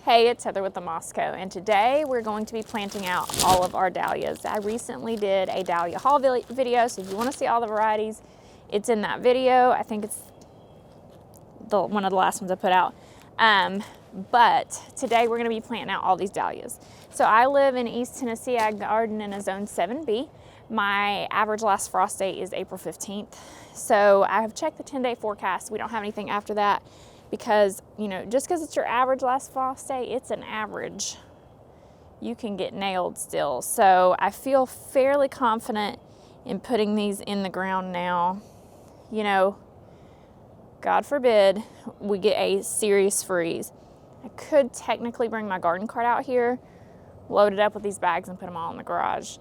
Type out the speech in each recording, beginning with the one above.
Hey, it's Heather with the Moscow, and today we're going to be planting out all of our dahlias. I recently did a dahlia haul video, so if you want to see all the varieties, it's in that video. I think it's one of the last ones I put out. But today we're going to be planting out all these dahlias. So I live in East Tennessee. I garden in a zone 7B. My average last frost date is April 15th. So I have checked the 10-day forecast. We don't have anything after that, because, you know, just because it's your average last frost day, it's an average. You can get nailed still. So I feel fairly confident in putting these in the ground now. You know, God forbid we get a serious freeze. I could technically bring my garden cart out here, load it up with these bags, and put them all in the garage.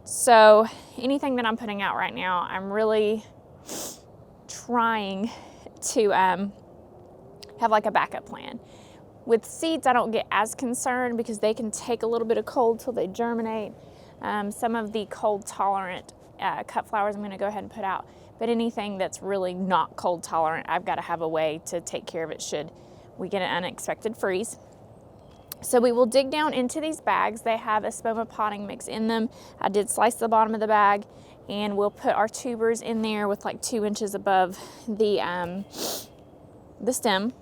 So anything that I'm putting out right now, I'm really trying to have like a backup plan. With seeds, I don't get as concerned because they can take a little bit of cold till they germinate. Some of the cold tolerant cut flowers I'm going to go ahead and put out, but anything that's really not cold tolerant, I've got to have a way to take care of it should we get an unexpected freeze. So we will dig down into these bags. They have a spoma potting mix in them. I did slice the bottom of the bag, and we'll put our tubers in there with like 2 inches above the stem.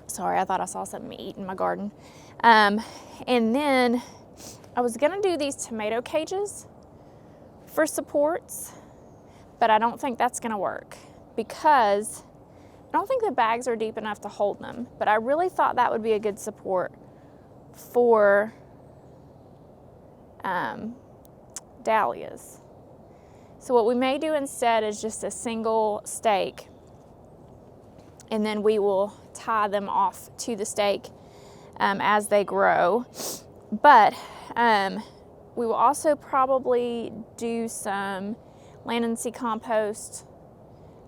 Sorry, I thought I saw something eat in my garden. And then I was gonna do these tomato cages for supports, but I don't think that's gonna work because I don't think the bags are deep enough to hold them, but I really thought that would be a good support for dahlias. So what we may do instead is just a single stake, and then we will tie them off to the stake as they grow. But we will also probably do some land and sea compost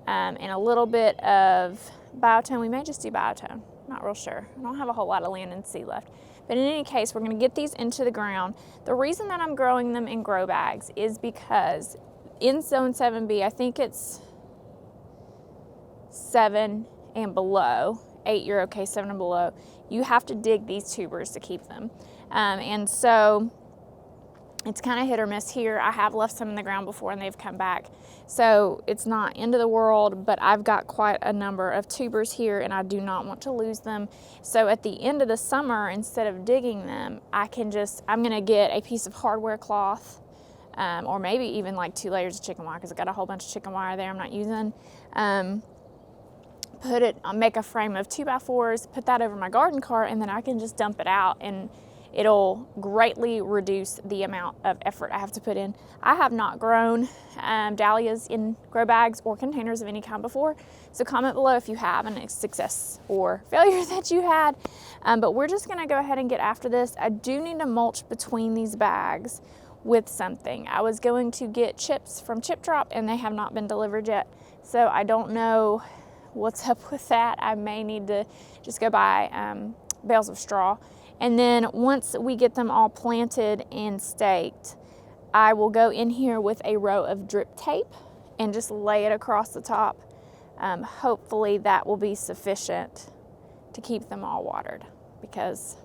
and a little bit of biotone. We may just do biotone, not real sure. I don't have a whole lot of land and sea left. But in any case, we're gonna get these into the ground. The reason that I'm growing them in grow bags is because in zone 7B, I think it's 7 and below, 8 you're okay, 7 and below, you have to dig these tubers to keep them. And so it's kind of hit or miss here. I have left some in the ground before and they've come back. So it's not end of the world, but I've got quite a number of tubers here and I do not want to lose them. So at the end of the summer, instead of digging them, I'm gonna get a piece of hardware cloth, or maybe even like 2 layers of chicken wire, because I've got a whole bunch of chicken wire there I'm not using. Make a frame of 2x4s, put that over my garden cart, and then I can just dump it out, and it'll greatly reduce the amount of effort I have to put in. I have not grown dahlias in grow bags or containers of any kind before, so comment below if you have a success or failure that you had. But we're just gonna go ahead and get after this. I do need to mulch between these bags with something. I was going to get chips from Chip Drop and they have not been delivered yet, so I don't know what's up with that. I may need to just go buy bales of straw. And then once we get them all planted and staked, I will go in here with a row of drip tape and just lay it across the top. Hopefully that will be sufficient to keep them all watered, because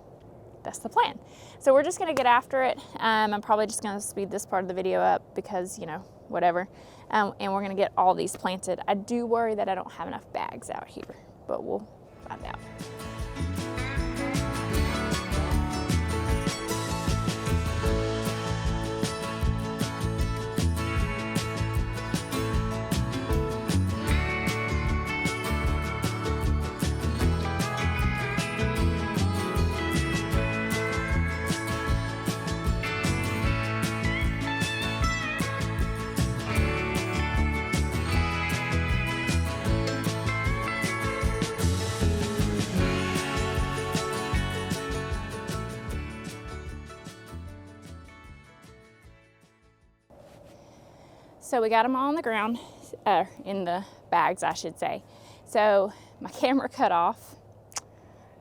that's the plan. So we're just gonna get after it. I'm probably just gonna speed this part of the video up because, you know, whatever. And we're gonna get all these planted. I do worry that I don't have enough bags out here, but we'll find out. So we got them all on the ground, in the bags, I should say. So my camera cut off,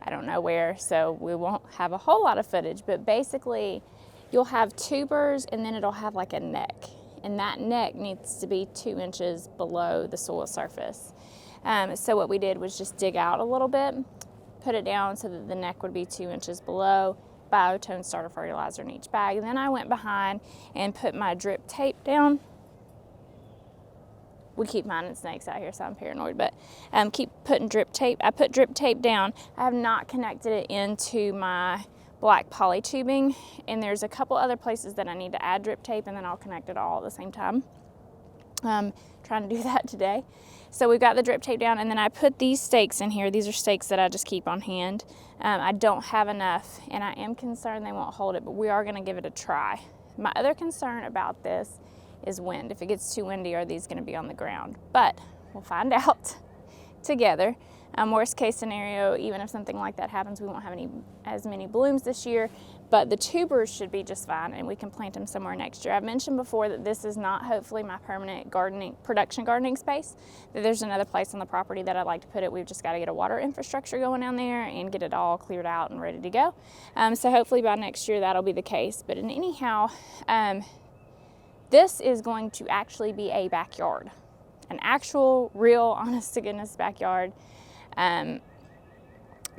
I don't know where, so we won't have a whole lot of footage, but basically you'll have tubers and then it'll have like a neck. And that neck needs to be 2 inches below the soil surface. So what we did was just dig out a little bit, put it down so that the neck would be 2 inches below. Biotone starter fertilizer in each bag. And then I went behind and put my drip tape down. We keep finding snakes out here, so I'm paranoid, but keep putting drip tape. I put drip tape down. I have not connected it into my black poly tubing, and there's a couple other places that I need to add drip tape, and then I'll connect it all at the same time. Trying to do that today. So we've got the drip tape down, and then I put these stakes in here. These are stakes that I just keep on hand. I don't have enough, and I am concerned they won't hold it, but we are gonna give it a try. My other concern about this is wind. If it gets too windy, are these gonna be on the ground? But we'll find out together. Worst case scenario, even if something like that happens, we won't have as many blooms this year, but the tubers should be just fine, and we can plant them somewhere next year. I've mentioned before that this is not hopefully my permanent production gardening space, that there's another place on the property that I'd like to put it. We've just got to get a water infrastructure going down there and get it all cleared out and ready to go. So hopefully by next year that'll be the case. But anyhow, this is going to actually be a backyard, an actual, real, honest to goodness backyard.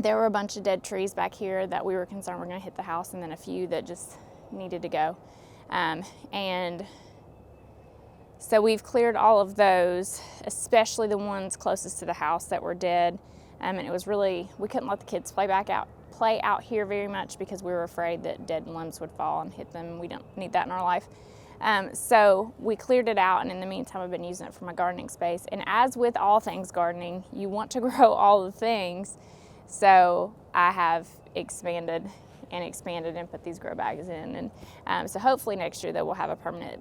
There were a bunch of dead trees back here that we were concerned were going to hit the house, and then a few that just needed to go. And so we've cleared all of those, especially the ones closest to the house that were dead. And it was really, we couldn't let the kids play out here very much because we were afraid that dead limbs would fall and hit them. We don't need that in our life. So we cleared it out, and in the meantime I've been using it for my gardening space. And as with all things gardening, you want to grow all the things. So I have expanded and put these grow bags in. And so hopefully next year though we'll have a permanent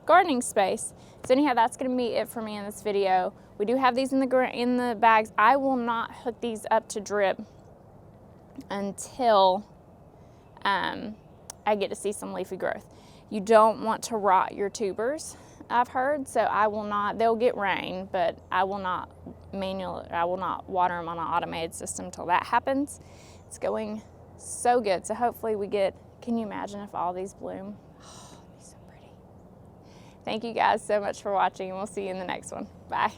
gardening space. So anyhow, that's gonna be it for me in this video. We do have these in the bags. I will not hook these up to drip until I get to see some leafy growth. You don't want to rot your tubers, I've heard, so I will not, they'll get rain, but I will not water them on an automated system until that happens. It's going so good. So hopefully we get, can you imagine if all these bloom? Oh, it'd be so pretty. Thank you guys so much for watching, and we'll see you in the next one. Bye.